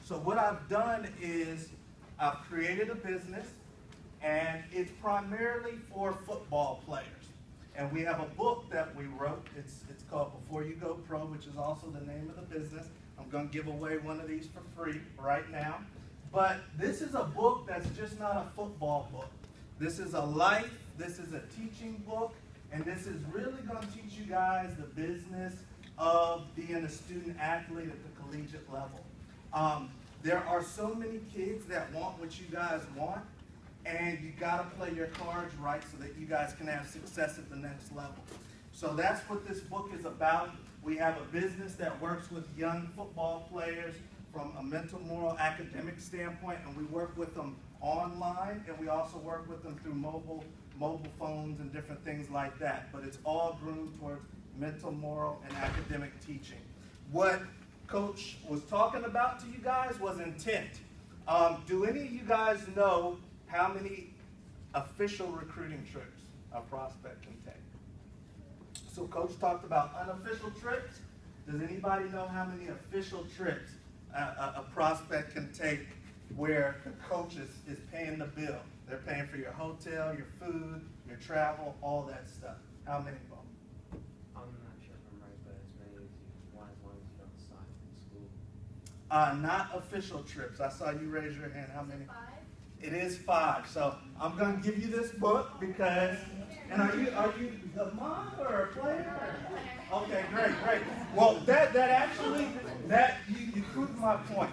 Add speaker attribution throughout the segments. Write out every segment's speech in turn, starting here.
Speaker 1: So what I've done is I've created a business, and it's primarily for football players. And we have a book that we wrote. It's called Before You Go Pro, which is also the name of the business. I'm going to give away one of these for free right now. But this is a book that's just not a football book. This is a life, this is a teaching book, and this is really going to teach you guys the business of being a student athlete at the collegiate level. There are so many kids that want what you guys want, and you got to play your cards right so that you guys can have success at the next level. So that's what this book is about. We have a business that works with young football players from a mental, moral, academic standpoint, and we work with them online, and we also work with them through mobile phones and different things like that. But it's all groomed towards mental, moral, and academic teaching. What Coach was talking about to you guys was intent. Do any of you guys know how many official recruiting trips a prospect can take? So Coach talked about unofficial trips. Does anybody know how many official trips a prospect can take where the coach is paying the bill? They're paying for your hotel, your food, your travel, all that stuff. How many of them?
Speaker 2: I'm not sure if I'm right, but as many as you want, as long as you don't sign from school.
Speaker 1: Not official trips. I saw you raise your hand. How many?
Speaker 3: 5.
Speaker 1: It is 5. So I'm going to give you this book because, and are you a mom or a player? Okay, great. Well, that actually, you proved my point.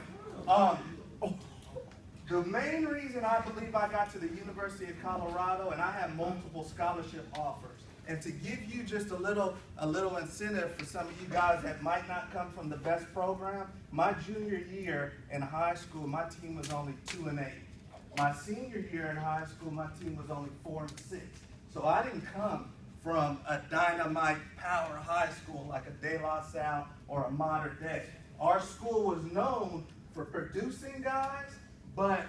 Speaker 1: The main reason I believe I got to the University of Colorado, and I have multiple scholarship offers, and to give you just a little incentive for some of you guys that might not come from the best program, my junior year in high school, my team was only 2-8. My senior year in high school, my team was only 4-6. So I didn't come from a dynamite power high school like a De La Salle or a Mater Dei. Our school was known for producing guys, but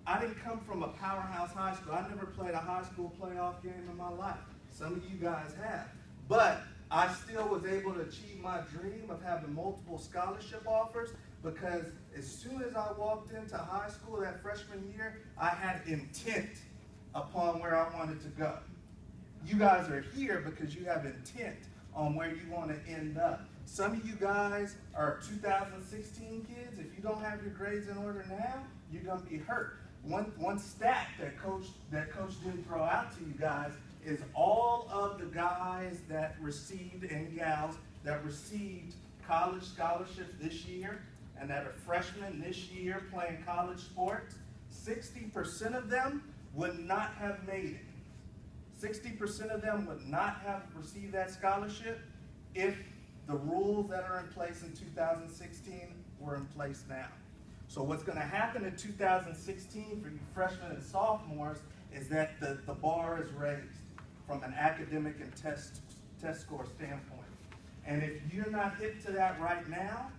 Speaker 1: I didn't come from a powerhouse high school. I never played a high school playoff game in my life. Some of you guys have. But I still was able to achieve my dream of having multiple scholarship offers because as soon as I walked into high school that freshman year, I had intent upon where I wanted to go. You guys are here because you have intent on where you want to end up. Some of you guys are 2016 kids. If you don't have your grades in order now, you're going to be hurt. One stat that coach didn't throw out to you guys is all of the guys that received, and gals that received college scholarships this year and that are freshmen this year playing college sports, 60% of them would not have made it. 60% of them would not have received that scholarship if the rules that are in place in 2016 were in place now. So what's going to happen in 2016 for you freshmen and sophomores is that the bar is raised from an academic and test score standpoint. And if you're not hip to that right now,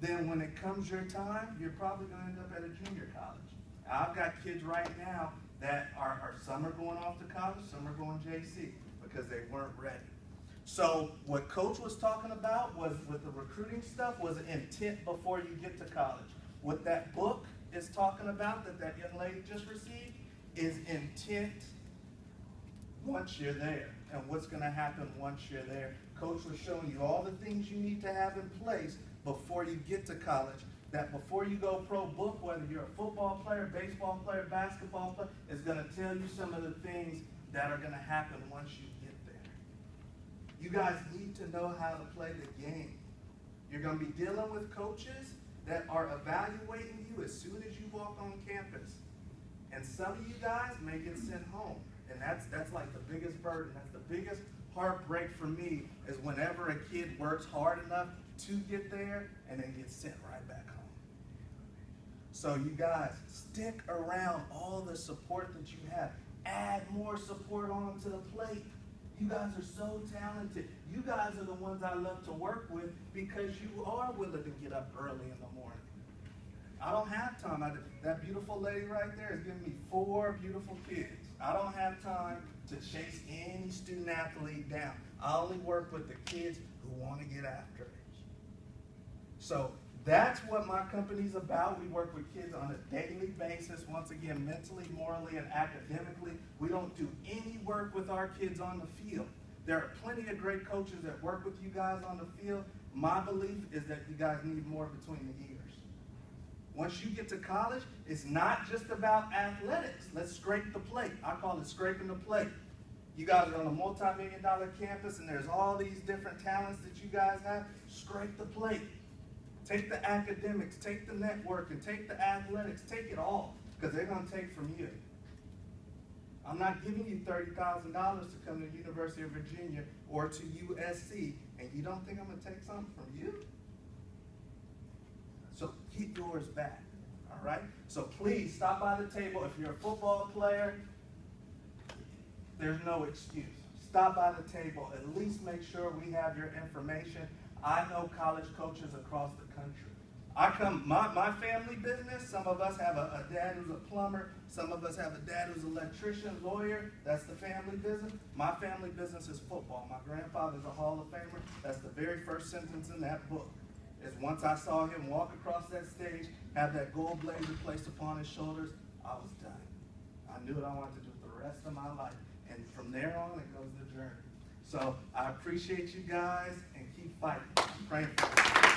Speaker 1: then when it comes your time, you're probably going to end up at a junior college. I've got kids right now that are some are going off to college, some are going JC because they weren't ready. So what Coach was talking about was with the recruiting stuff was intent before you get to college. What that book is talking about that young lady just received is intent once you're there and what's going to happen once you're there. Coach was showing you all the things you need to have in place before you get to college. That before you go pro book, whether you're a football player, baseball player, basketball player, is going to tell you some of the things that are going to happen once you get there. You guys need to know how to play the game. You're going to be dealing with coaches that are evaluating you as soon as you walk on campus. And some of you guys may get sent home. And that's like the biggest burden. That's the biggest heartbreak for me is whenever a kid works hard enough to get there and then gets sent right back home. So you guys, stick around all the support that you have. Add more support onto the plate. You guys are so talented. You guys are the ones I love to work with because you are willing to get up early in the morning. I don't have time. That beautiful lady right there is giving me 4 beautiful kids. I don't have time to chase any student athlete down. I only work with the kids who want to get after it. So That's what my company's about. We work with kids on a daily basis, once again, mentally, morally, and academically. We don't do any work with our kids on the field. There are plenty of great coaches that work with you guys on the field. My belief is that you guys need more between the ears. Once you get to college, it's not just about athletics. Let's scrape the plate. I call it scraping the plate. You guys are on a multi-million-dollar campus and there's all these different talents that you guys have. Scrape the plate. Take the academics, take the networking, take the athletics, take it all, because they're going to take from you. I'm not giving you $30,000 to come to the University of Virginia or to USC, and you don't think I'm going to take something from you? So get yours back, all right? So please stop by the table. If you're a football player, there's no excuse. Stop by the table. At least make sure we have your information. I know college coaches across the country. My family business, some of us have a dad who's a plumber, some of us have a dad who's an electrician, lawyer. That's the family business. My family business is football. My grandfather's a Hall of Famer. That's the very first sentence in that book. Is once I saw him walk across that stage, have that gold blazer placed upon his shoulders, I was done. I knew what I wanted to do the rest of my life. And from there on, it goes the journey. So I appreciate you guys and keep fighting. I'm praying for you.